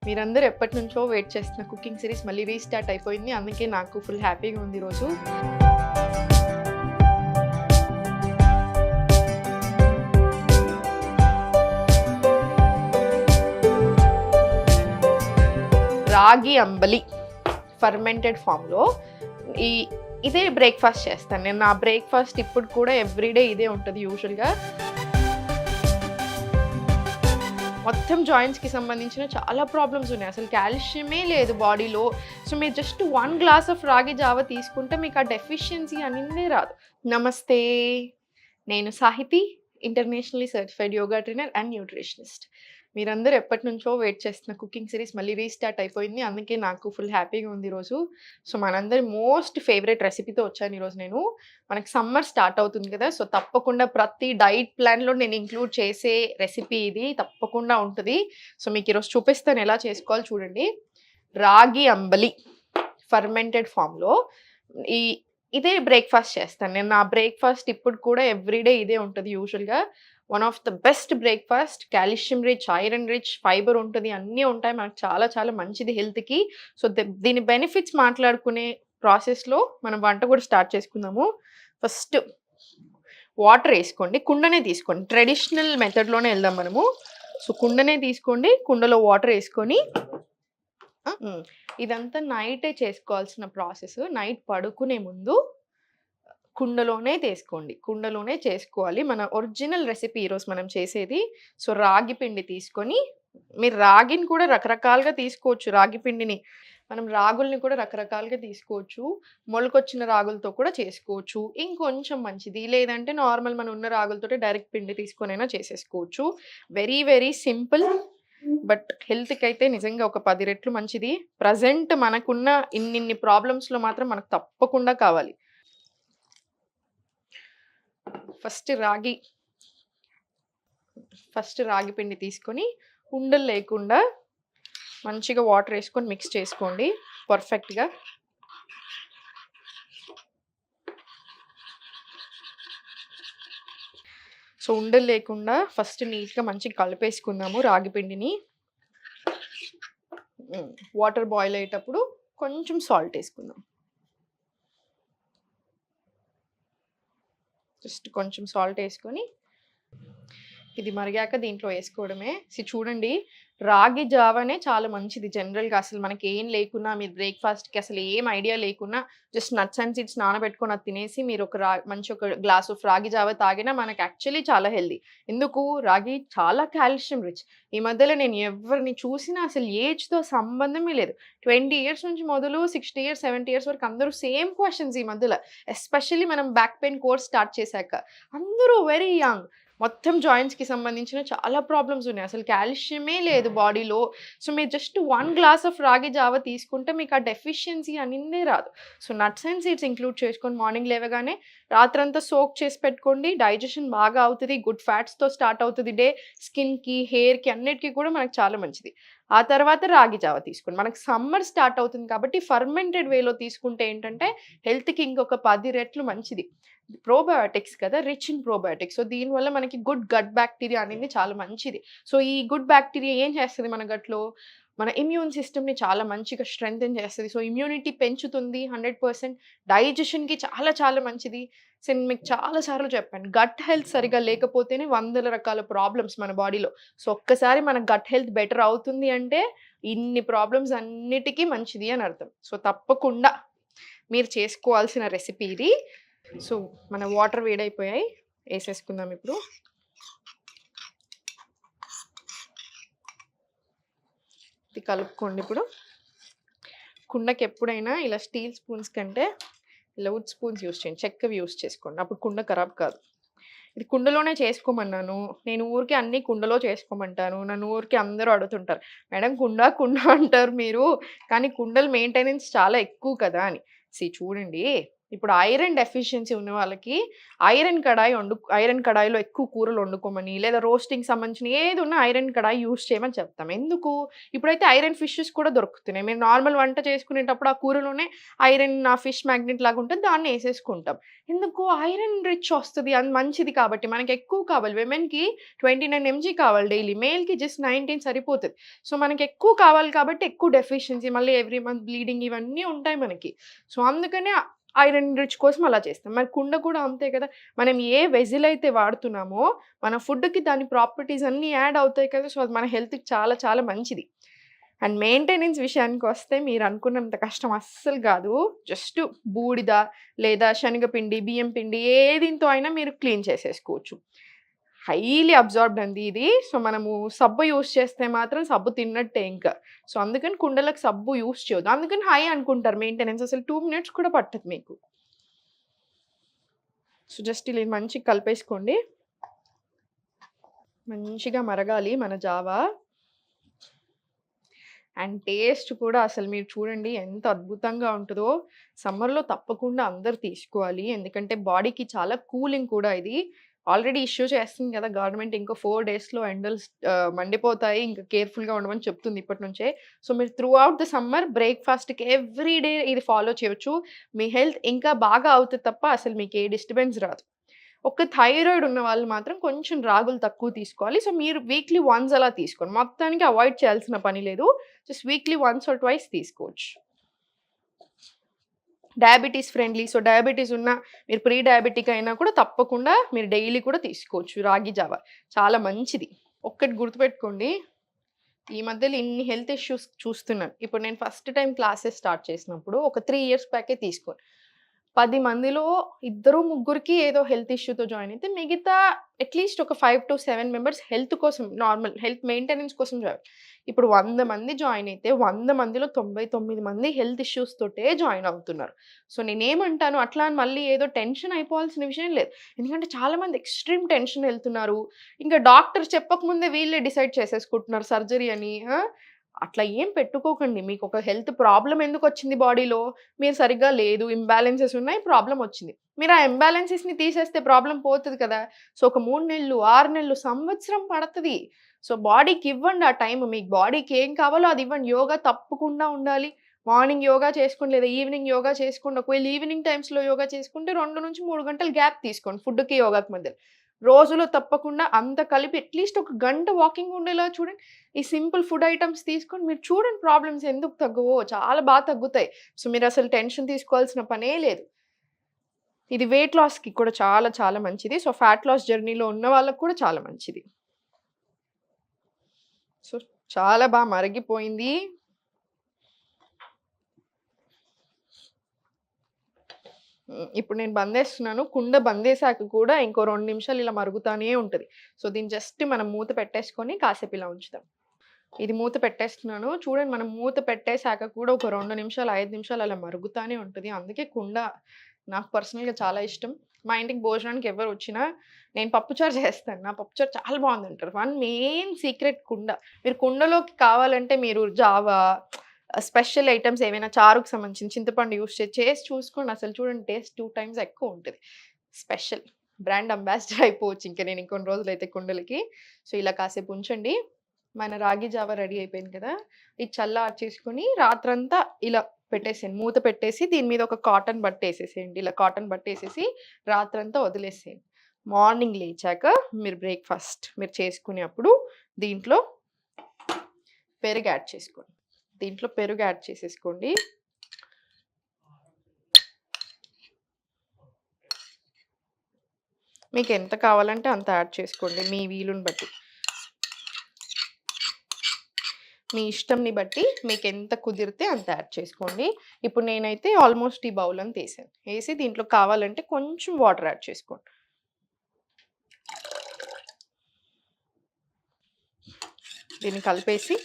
మీరందరూ ఎప్పటినుంచో వెయిట్ చేస్తున్న కుకింగ్ సిరీస్ మళ్ళీ రీస్టార్ట్ అయిపోయింది. అందుకే నాకు ఫుల్ హ్యాపీగా ఉంది ఈరోజు. రాగి అంబలి ఫర్మెంటెడ్ ఫామ్లో ఇదే బ్రేక్ఫాస్ట్ చేస్తాను నేను. నా బ్రేక్ఫాస్ట్ ఇప్పుడు కూడా ఎవ్రీడే ఇదే ఉంటుంది యూజువల్గా. మొత్తం జాయింట్స్కి సంబంధించిన చాలా ప్రాబ్లమ్స్ ఉన్నాయి. అసలు కాల్షియమే లేదు బాడీలో. సో మీరు జస్ట్ 1 గ్లాస్ ఆఫ్ రాగి జావ తీసుకుంటే మీకు ఆ డెఫిషియన్సీ అనేది రాదు. నమస్తే, నేను Sahithi, internationally certified yoga trainer and nutritionist. మీరందరూ ఎప్పటినుంచో వెయిట్ చేస్తున్న కుకింగ్ సిరీస్ మళ్ళీ రీస్టార్ట్ అయిపోయింది. అందుకే నాకు ఫుల్ హ్యాపీగా ఉంది ఈరోజు. సో మనందరి మోస్ట్ ఫేవరెట్ రెసిపీతో వచ్చాను ఈరోజు నేను. మనకి సమ్మర్ స్టార్ట్ అవుతుంది కదా, సో తప్పకుండా ప్రతి డైట్ ప్లాన్లో నేను ఇంక్లూడ్ చేసే రెసిపీ ఇది తప్పకుండా ఉంటుంది. సో మీకు ఈరోజు చూపిస్తాను ఎలా చేసుకోవాలి చూడండి. రాగి అంబలి ఫర్మెంటెడ్ ఫామ్లో ఇదే బ్రేక్ఫాస్ట్ చేస్తాను నేను. నా బ్రేక్ఫాస్ట్ ఇప్పుడు కూడా ఎవ్రీడే ఇదే ఉంటుంది యూజువల్గా. One of the best breakfast, calcium rich, iron rich, fibre ఉంటుంది, అన్నీ ఉంటాయి. మనకు చాలా చాలా మంచిది హెల్త్కి. సో దీని బెనిఫిట్స్ మాట్లాడుకునే ప్రాసెస్లో మనం వంట కూడా స్టార్ట్ చేసుకుందాము. ఫస్ట్ వాటర్ వేసుకోండి, కుండనే తీసుకోండి. ట్రెడిషనల్ మెథడ్లోనే వెళ్దాం మనము. సో కుండనే తీసుకోండి, కుండలో వాటర్ వేసుకొని ఇదంతా నైటే చేసుకోవాల్సిన ప్రాసెస్. నైట్ పడుకునే ముందు కుండలోనే చేసుకోవాలి. మన ఒరిజినల్ రెసిపీ ఈరోజు మనం చేసేది. సో రాగి పిండి తీసుకొని, మీరు రాగిని కూడా రకరకాలుగా తీసుకోవచ్చు. రాగి పిండిని మనం రాగుల్ని కూడా రకరకాలుగా తీసుకోవచ్చు. మొలకొచ్చిన రాగులతో కూడా చేసుకోవచ్చు, ఇంకొంచెం మంచిది. లేదంటే నార్మల్ మన ఉన్న రాగులతో డైరెక్ట్ పిండి తీసుకొనైనా చేసేసుకోవచ్చు. వెరీ వెరీ సింపుల్, బట్ హెల్త్కి అయితే నిజంగా ఒక 10 రెట్లు మంచిది. ప్రజెంట్ మనకున్న ఇన్ని ప్రాబ్లమ్స్లో మాత్రం మనకు తప్పకుండా కావాలి. ఫస్ట్ రాగి పిండి తీసుకొని ఉండలు లేకుండా మంచిగా వాటర్ వేసుకొని మిక్స్ చేసుకోండి పర్ఫెక్ట్గా. సో ఉండలు లేకుండా ఫస్ట్ నీట్గా మంచిగా కలిపేసుకుందాము రాగి పిండిని. వాటర్ బాయిల్ అయ్యేటప్పుడు కొంచెం సాల్ట్ వేసుకుందాం. జస్ట్ కొంచెం సాల్ట్ వేసుకొని ఇది మరిగాక దీంట్లో వేసుకోవడమే. చూడండి, రాగి జావనే చాలా మంచిది జనరల్గా. అసలు మనకి ఏం లేకున్నా, మీరు బ్రేక్ఫాస్ట్కి అసలు ఏం ఐడియా లేకున్నా జస్ట్ నట్స్ అండ్ సీడ్స్ నానబెట్టుకొని అది తినేసి మీరు మంచి ఒక గ్లాస్ ఆఫ్ రాగి జావ తాగినా మనకి యాక్చువల్లీ చాలా హెల్దీ. ఎందుకు? రాగి చాలా కాల్షియం రిచ్. ఈ మధ్యలో నేను ఎవరిని చూసినా అసలు ఏజ్తో సంబంధమే లేదు. 20 ఇయర్స్ నుంచి మొదలు 60 ఇయర్స్ 70 ఇయర్స్ వరకు అందరూ సేమ్ క్వశ్చన్స్ ఈ మధ్యలో. ఎస్పెషల్లీ మనం బ్యాక్ పెయిన్ కోర్స్ స్టార్ట్ చేశాక అందరూ వెరీ యంగ్. మొత్తం జాయింట్స్కి సంబంధించిన చాలా ప్రాబ్లమ్స్ ఉన్నాయి. అసలు కాల్షియమే లేదు బాడీలో. సో మీరు జస్ట్ 1 గ్లాస్ ఆఫ్ రాగి జావ తీసుకుంటే మీకు ఆ డెఫిషియన్సీ అనేది రాదు. So nuts and seeds include చేసుకొని మార్నింగ్ లేవగానే రాత్రంతా సోక్ చేసి పెట్టుకోండి. డైజెషన్ బాగా అవుతుంది, గుడ్ ఫ్యాట్స్తో స్టార్ట్ అవుతుంది డే. స్కిన్కి, హెయిర్కి అన్నిటికీ కూడా మనకు చాలా మంచిది. ఆ తర్వాత రాగి జావ తీసుకోండి. మనకు సమ్మర్ స్టార్ట్ అవుతుంది కాబట్టి ఫర్మెంటెడ్ వేలో తీసుకుంటే ఏంటంటే హెల్త్కి ఇంకొక 10 రెట్లు మంచిది. ప్రోబయోటిక్స్ కదా, రిచ్ ఇన్ ప్రోబయోటిక్స్. సో దీనివల్ల మనకి గుడ్ గట్ బ్యాక్టీరియా అనేది చాలా మంచిది. సో ఈ గుడ్ బ్యాక్టీరియా ఏం చేస్తుంది మన గట్లో? మన ఇమ్యూన్ సిస్టమ్ని చాలా మంచిగా స్ట్రెంగ్తెన్ చేస్తుంది. సో ఇమ్యూనిటీ పెంచుతుంది 100%. డైజెషన్కి చాలా చాలా మంచిది. సో నేను మీకు చాలాసార్లు చెప్పాను, గట్ హెల్త్ సరిగా లేకపోతేనే 100 రకాల ప్రాబ్లమ్స్ మన బాడీలో. సో ఒక్కసారి మన గట్ హెల్త్ బెటర్ అవుతుంది అంటే ఇన్ని ప్రాబ్లమ్స్ అన్నిటికీ మంచిది అని అర్థం. సో తప్పకుండా మీరు చేసుకోవాల్సిన రెసిపీ ఇది. సో మన వాటర్ వేడైపోయాయి, వేసేసుకుందాం ఇప్పుడు. ఇది కలుపుకోండి. ఇప్పుడు కుండకి ఎప్పుడైనా ఇలా స్టీల్ స్పూన్స్ కంటే ఇలా వుడ్ స్పూన్స్ యూస్ చేయండి, చెక్కవి యూస్ చేసుకోండి. అప్పుడు కుండ ఖరాబ్ కాదు. ఇది కుండలోనే చేసుకోమన్నాను నేను, ఊరికే అన్నీ కుండలో చేసుకోమంటాను. నన్ను ఊరికే అందరూ అడుగుతుంటారు, మేడం కుండ అంటారు మీరు, కానీ కుండలు మెయింటెనెన్స్ చాలా ఎక్కువ కదా అని. చూడండి, ఇప్పుడు ఐరన్ డెఫిషియన్సీ ఉన్న వాళ్ళకి ఐరన్ కడాయిలో ఎక్కువ కూరలు వండుకోమని, లేదా రోస్టింగ్‌కి సంబంధించిన ఏది ఉన్నా ఐరన్ కడాయి యూజ్ చేయమని చెప్తాం. ఎందుకు? ఇప్పుడైతే ఐరన్ ఫిషెస్ కూడా దొరుకుతున్నాయి. మీరు నార్మల్ వంట చేసుకునేటప్పుడు ఆ కూరలోనే ఐరన్ ఆ ఫిష్ మ్యాగ్నెట్ లాగా ఉంటది. దాన్ని ఏసేసుకుంటాం. ఎందుకు? ఐరన్ రిచ్ వస్తది. అది మంచిది కాబట్టి. మనకి ఎక్కువ కావాలి. విమెన్‌కి 29 ఎంజీ కావాలి డైలీ. మేల్‌కి జస్ట్ 19 సరిపోతది. సో, మనకి ఎక్కువ కావాలి కాబట్టి ఎక్కువ డెఫిషియన్సీ మళ్ళీ ఎవ్రీ మంత్ బ్లీడింగ్ ఇవన్నీ ఉంటాయి మనకి. సో, అందుకనే ఐరన్ రిచ్ కోసం అలా చేస్తాం. మరి కుండ కూడా అంతే కదా! మనం ఏ వెసెల్ అయితే వాడుతున్నామో, మన ఫుడ్‌కి దాని ప్రాపర్టీస్ అన్నీ యాడ్ అవుతాయి కదా! సో, అది మన హెల్త్‌కి చాలా చాలా మంచిది. అండ్ మెయింటెనెన్స్ విషయానికొస్తే మీరనుకున్నంత కష్టం అస్సలు గాదు. జస్ట్ బూడిద లేదా శనగపిండి, బియ్యం పిండి ఏ దీంతో అయినా మీరు క్లీన్ చేసేసుకోవచ్చు. హైలీ అబ్జార్బ్డ్ అండి ఇది. సో, మనము సబ్బు యూజ్ చేస్తే మాత్రం సబ్బు తిన్నట్టే ఇంకా. సో, అందుకని కుండలకు సబ్బు యూజ్ చేయొద్దు. అందుకని హై అనుకుంటారు మెయింటెనెన్స్. అసలు 2 మినిట్స్ కూడా పట్టదు మీకు. సో, జస్ట్ ఇలా మంచిగా కలిపేసుకోండి. మంచిగా మరగాలి మన జావా. అండ్ టేస్ట్ కూడా అసలు మీరు చూడండి ఎంత అద్భుతంగా ఉంటదో. సమ్మర్‌లో తప్పకుండా అందరూ తీసుకోవాలి. ఎందుకంటే బాడీకి చాలా కూలింగ్ కూడా ఇది. ఆల్రెడీ ఇష్యూ చేస్తుంది కదా గవర్నమెంట్. ఇంకో 4 డేస్‌లో ఎండలు మండిపోతాయి. ఇంకా కేర్‌ఫుల్‌గా ఉండమని చెప్తుంది ఇప్పటి నుంచే. సో, మీరు త్రూ ఔట్ ద సమ్మర్ బ్రేక్‌ఫాస్ట్‌కి ఎవ్రీ డే ఇది ఫాలో చేయొచ్చు. మీ హెల్త్ ఇంకా బాగా అవుతది తప్ప అసలు మీకు ఏ డిస్టర్బెన్స్ రాదు. ఒక్క థైరాయిడ్ ఉన్న వాళ్ళు మాత్రం కొంచెం రాగులు తక్కువ తీసుకోవాలి. సో, మీరు వీక్లీ వన్స్ అలా తీసుకోండి. మొత్తానికి అవాయిడ్ చేయాల్సిన పని లేదు. Just weekly once or twice తీసుకోవచ్చు. Diabetes friendly. సో, డయాబెటిస్ ఉన్న మీరు ప్రీ డయాబెటిక్ అయినా కూడా తప్పకుండా మీరు డైలీ కూడా తీసుకోవచ్చు రాగి జావ. చాలా మంచిది. ఒక్కటి గుర్తుపెట్టుకోండి. ఈ మధ్యలో ఇన్ని హెల్త్ ఇష్యూస్ చూస్తున్నాను. ఇప్పుడు నేను ఫస్ట్ టైమ్ క్లాసెస్ స్టార్ట్ చేసినప్పుడు ఒక 3 ఇయర్స్ బ్యాకే తీసుకోను. 10 మందిలో ఇద్దరు, ముగ్గురికి ఏదో హెల్త్ ఇష్యూతో జాయిన్ అయితే మిగతా అట్‌లీస్ట్ ఒక 5-7 మెంబర్స్ హెల్త్ కోసం నార్మల్ హెల్త్ మెయింటెనెన్స్ కోసం జాయిన్. ఇప్పుడు 100 మంది జాయిన్ అయితే 100 మందిలో 99 మంది హెల్త్ ఇష్యూస్ తోటే జాయిన్ అవుతున్నారు. సో, నేనేమంటాను అట్లా అని మళ్ళీ ఏదో టెన్షన్ అయిపోవాల్సిన విషయం లేదు. ఎందుకంటే చాలామంది ఎక్స్‌ట్రీమ్ టెన్షన్ ఎళ్తున్నారు. ఇంకా డాక్టర్ చెప్పకముందే వీళ్ళే డిసైడ్ చేసేసుకుంటున్నారు సర్జరీ అని. అట్లా ఏం పెట్టుకోకండి. మీకొక హెల్త్ ప్రాబ్లమ్ ఎందుకొచ్చింది బాడీలో? మీరు సరిగ్గా లేదు, ఇంబాలెన్సెస్ ఉన్నాయి, ప్రాబ్లమ్ వచ్చింది. మీరు ఆ ఇంబాలెన్సెస్‌ని తీసేస్తే ప్రాబ్లమ్ పోతది కదా! సో, ఒక 3 నెలలు, 6 నెలలు, సంవత్సరం పడతది. సో, బాడీకి ఇవ్వండి ఆ టైమ్. మీకు బాడీకి ఏం కావాలో అది ఇవ్వండి. యోగా తప్పకుండా ఉండాలి. మార్నింగ్ యోగా చేసుకోండి లేదా ఈవినింగ్ యోగా చేసుకోండి. ఒకవేళ ఈవినింగ్ టైమ్స్‌లో యోగా చేసుకుంటే 2-3 గంటలు గ్యాప్ తీసుకోండి ఫుడ్‌కి, యోగాకి మధ్యలో. రోజులో తప్పకుండా అంత కలిపి అట్‌లీస్ట్ ఒక గంట వాకింగ్ ఉండేలా చూడండి. ఈ సింపుల్ ఫుడ్ ఐటెమ్స్ తీసుకొని మీరు చూడండి ప్రాబ్లమ్స్ ఎందుకు తగ్గవో చాలా తగ్గుతాయి. సో, మీరసలు టెన్షన్ తీసుకోవాల్సిన పనే లేదు. ఇది వెయిట్ లాస్‌కి కూడా చాలా చాలా మంచిది. సో, ఫ్యాట్ లాస్ జర్నీలో ఉన్న వాళ్ళకి కూడా చాలా మంచిది. సో, చాలా మరిగిపోయింది. ఇప్పుడు నేను బందేస్తున్నాను. కుండ బందేశాక కూడా ఇంకో 2 నిమిషాలు ఇలా మరుగుతానే ఉంటది. సో, దీన్ని జస్ట్ మనం మూత పెట్టేసుకొని కాసేపు ఇలా ఉంచుదాం. ఇది మూత పెట్టేస్తున్నాను. చూడండి మనం మూత పెట్టేసాక కూడా ఒక 2 నిమిషాలు, 5 నిమిషాలు అలా మరుగుతానే ఉంటది. అందుకే కుండ నాకు పర్సనల్‌గా చాలా ఇష్టం. మా ఇంటికి భోజనానికి ఎవరొచ్చినా నేను పప్పుచారు చేస్తాను. నా పప్పుచారు చాలా బాగుందంటారు. వన్ మెయిన్ సీక్రెట్ కుండ. మీరు కుండలోకి కావాలంటే మీరు జావా, స్పెషల్ ఐటెమ్స్ ఏవైనా చారుకు సంబంధించిన చింతపండు యూజ్ చేసి చూసుకోండి. అసలు చూడండి టేస్ట్ 2 టైమ్స్ ఎక్కువ ఉంటది. స్పెషల్ బ్రాండ్ అంబాసిడర్ అయిపోవచ్చు ఇంక నేను ఇంకొన్ని రోజులైతే కుండలకి. సో, ఇలా కాసేపు ఉంచండి. మన రాగి జావ రెడీ అయిపోయింది కదా! ఇది చల్లార్చేసుకొని రాత్రంతా ఇలా పెట్టేసేయండి. మూత పెట్టేసి దీని మీద ఒక కాటన్ బట్ట ఏసేసేయండి. ఇలా కాటన్ బట్ట ఏసేసి రాత్రంతా వదిలేసేయండి. మార్నింగ్ లేచాక మీరు చేసుకునేప్పుడు దీంట్లో పెరుగు యాడ్ చేసుకోండి. దీంట్లో పెరుగు యాడ్ చేసేసుకోండి. మీకు ఎంత కావాలంటే అంత యాడ్ చేసుకోండి మీ వీలుని బట్టి. మీ ఇష్టంని బట్టి మీకెంత కుదిరితే అంత యాడ్ చేసుకోండి. ఇప్పుడు నేనైతే ఆల్మోస్ట్ ఈ బౌల్ అంతా ఏసాను. ఏసి దీంట్లో కావాలంటే కొంచెం వాటర్ యాడ్ చేసుకోండి. దీన్ని కలిపేసి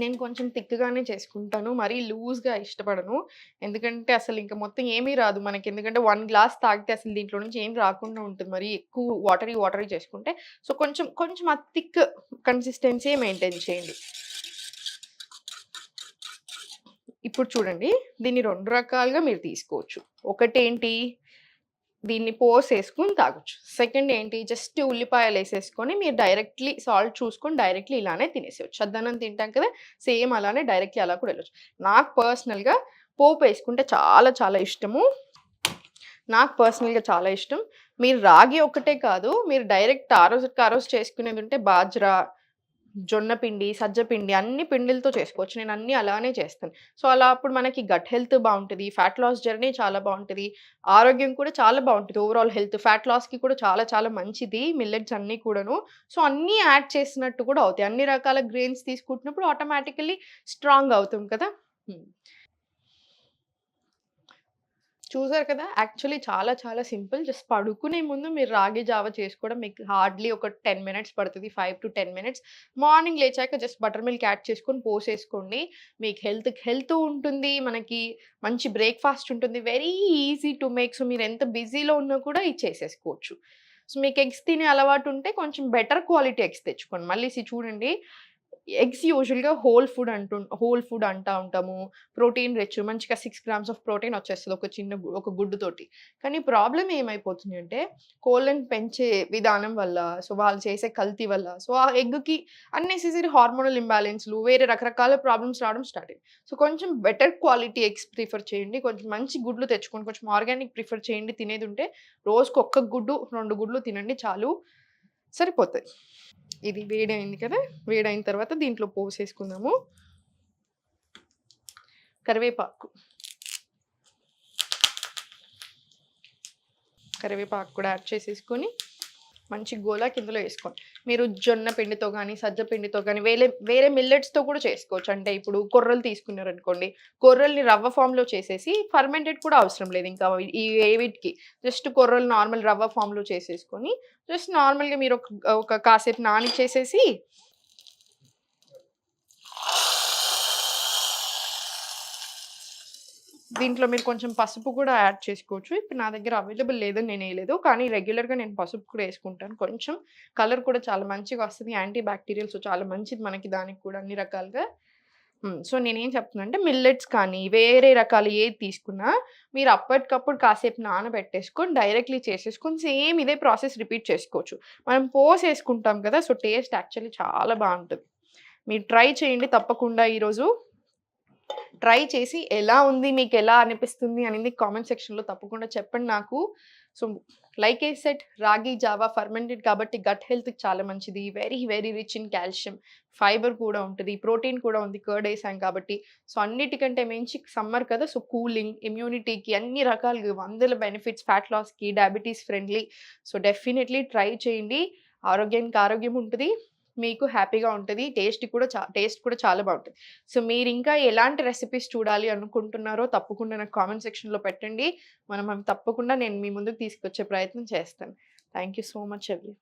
నేను కొంచెం థిక్‌గానే చేసుకుంటాను. మరీ లూజ్‌గా ఇష్టపడను. ఎందుకంటే అసలు ఇంక మొత్తం ఏమీ రాదు మనకి. ఎందుకంటే 1 గ్లాస్ తాగితే అసలు దీంట్లో నుంచి ఏం రాకుండా ఉంటుంది. మరీ ఎక్కువ వాటరీ చేసుకుంటే. సో, కొంచెం కొంచెం ఆ థిక్ కన్సిస్టెన్సీ మెయింటైన్ చేయండి. ఇప్పుడు చూడండి, దీన్ని 2 రకాలుగా మీరు తీసుకోవచ్చు. ఒకటేంటి, దీన్ని పోసేసుకొని తాగొచ్చు. సెకండ్ ఏంటి, జస్ట్ ఉల్లిపాయలేసేసుకొని మీరు డైరెక్ట్‌లీ సాల్ట్ చూసుకొని డైరెక్ట్‌లీ ఇలానే తినేసేయొచ్చు. చద్దన్నం తింటాం కదా! సేమ్ అలానే డైరెక్ట్‌లీ అలా కూడా వెళ్ళొచ్చు. నాకు పర్సనల్‌గా పోపేసుకుంటే చాలా చాలా ఇష్టము. చాలా ఇష్టం. మీరు రాగి ఒక్కటే కాదు, మీరు డైరెక్ట్ ఆ రోజుకి ఆ రోజు చేసుకునేదుంటే బాజ్రా, జొన్న పిండి, సజ్జ పిండి అన్ని పిండిలతో చేసుకోవచ్చు. నేను అన్నీ అలానే చేస్తాను. సో, అలా అప్పుడు మనకి గట్ హెల్త్ బావుంటది. ఫ్యాట్ లాస్ జర్నీ చాలా బావుంటది. ఆరోగ్యం కూడా చాలా బావుంటది. ఓవరాల్ హెల్త్ ఫ్యాట్ లాస్‌కి కూడా చాలా చాలా మంచిది మిల్లెట్స్ అన్నీ కూడాను. సో, అన్నీ యాడ్ చేసినట్టు కూడా అవుతాయి. అన్ని రకాల గ్రెయిన్స్ తీసుకుంటున్నప్పుడు ఆటోమేటికల్లీ స్ట్రాంగ్ అవుతాం కదా! హ్మ్. చూసారు కదా! యాక్చువల్లీ చాలా చాలా సింపుల్. జస్ట్ పడుకునే ముందు మీరు రాగి జావ చేసుకోవడం మీకు హార్డ్‌లీ ఒక 10 మినిట్స్ పడతది. 5-10 మినిట్స్. మార్నింగ్ లేచాక జస్ట్ బటర్ మిల్క్ యాడ్ చేసుకొని పోసేసుకోండి. మీకు హెల్త్ ఉంటుంది. మనకి మంచి బ్రేక్‌ఫాస్ట్ ఉంటుంది. Very easy to make. So, మీరు ఎంత బిజీలో ఉన్నా కూడా ఇది చేసేసుకోవచ్చు. సో, మీకు ఎగ్స్ తినే అలవాటు ఉంటే కొంచెం బెటర్ క్వాలిటీ ఎగ్స్ తెచ్చుకోండి. మళ్ళీ చూడండి, ఎగ్స్ యూజువల్‌గా హోల్ ఫుడ్ అంటా ఉంటాము. ప్రోటీన్ రిచ్ మంచిగా 6 గ్రామ్స్ ఆఫ్ ప్రోటీన్ వచ్చేస్తది ఒక చిన్న ఒక గుడ్డుతోటి. కానీ ప్రాబ్లమ్ ఏమైపోతుంది అంటే కోళ్ళని పెంచే విధానం వల్ల, సో వాళ్ళు చేసే కల్తీ వల్ల, సో ఆ ఎగ్‌కి అన్నెసెసరీ హార్మోనల్ ఇంబాలెన్స్‌లు వేరే రకరకాల ప్రాబ్లమ్స్ రావడం స్టార్ట్ అయ్యాయి. సో కొంచెం బెటర్ క్వాలిటీ ఎగ్స్ ప్రిఫర్ చేయండి. కొంచెం మంచి గుడ్లు తెచ్చుకోండి. కొంచెం ఆర్గానిక్ ప్రిఫర్ చేయండి తినేదుంటే. రోజుకి ఒక్క గుడ్డు, 2 గుడ్లు తినండి చాలు. సరిపోతది. ఇది వేడయింది కదా! వేడయిన తర్వాత దీంట్లో పోసేసుకుందాము. కరివేపాకు. కరివేపాకు కూడా యాడ్ చేసేసుకొని మంచి గోలాకి ఇందులో ఏసుకోండి. మీరు జొన్న పిండితో గానీ, సజ్జ పిండితో గానీ వేరే మిల్లెట్స్‌తో కూడా చేసుకోవచ్చు. అంటే ఇప్పుడు కొర్రలు తీసుకున్నారనుకోండి, కొర్రల్ని రవ్వ ఫామ్‌లో చేసేసి ఫర్మెంటెడ్ కూడా అవసరం లేదు ఇంకా ఏ వీటికి. జస్ట్ కొర్రలు నార్మల్ రవ్వ ఫామ్‌లో చేసేసుకొని, జస్ట్ నార్మల్‌గా మీరు ఒక కాసేపు నానిచ్చేసేసి దీంట్లో మీరు కొంచెం పసుపు కూడా యాడ్ చేసుకోవచ్చు. ఇప్పుడు నా దగ్గర అవైలబుల్ లేదని నేనేయలేదు. కానీ రెగ్యులర్‌గా నేను పసుపు కూడా యేసుకుంటాను. కొంచెం కలర్ కూడా చాలా మంచిగా వస్తది. యాంటీ బ్యాక్టీరియల్ సో, చాలా మంచిది మనకి దానికి కూడా అన్ని రకాలుగా. సో, నేనేం చెప్తున్నానంటే మిల్లెట్స్ కానీ, వేరే రకాలు ఏది తీసుకున్నా మీరు అప్పటికప్పుడు కాసేపు నానబెట్టేసుకొని డైరెక్ట్‌లీ చేసేసుకొని సేమ్ ఇదే ప్రాసెస్ రిపీట్ చేసుకోవచ్చు. మనం పోసేసుకుంటాం కదా! సో, టేస్ట్ యాక్చువల్లీ చాలా బావుంటది. మీరు ట్రై చేయండి తప్పకుండా ఈరోజు. ట్రై చేసి ఎలా ఉంది? మీకెలా అనిపిస్తుంది? అనేది కామెంట్ సెక్షన్‌లో తప్పకుండా చెప్పండి నాకు. సో, లైక్ ఐ సెడ్ రాగి జావా ఫర్మెంటెడ్ కాబట్టి గట్ హెల్త్‌కి చాలా మంచిది. Very, very rich in calcium. Fibre కూడా ఉంటది. ప్రోటీన్ కూడా ఉంది. కర్డ్ ఏసాం కాబట్టి. సో, అన్నిటికంటే మించి సమ్మర్ కదా! సో, కూలింగ్, ఇమ్యూనిటీకి అన్ని రకాలుగా వందల బెనిఫిట్స్ ఫ్యాట్ లాస్‌కి, diabetes friendly. So, definitely try చేయండి. ఆరోగ్యానికి ఆరోగ్యం ఉంటది. మీకు హ్యాపీగా ఉంటది. టేస్ట్ కూడా చాలా బావుంటది. సో, మీరింకా ఎలాంటి రెసిపీస్ చూడాలి అనుకుంటున్నారో తప్పకుండా నాకు కామెంట్ సెక్షన్‌లో పెట్టండి. మనం అవి తప్పకుండా నేను మీ ముందుకు తీసుకొచ్చే ప్రయత్నం చేస్తాను. Thank you so much everyone.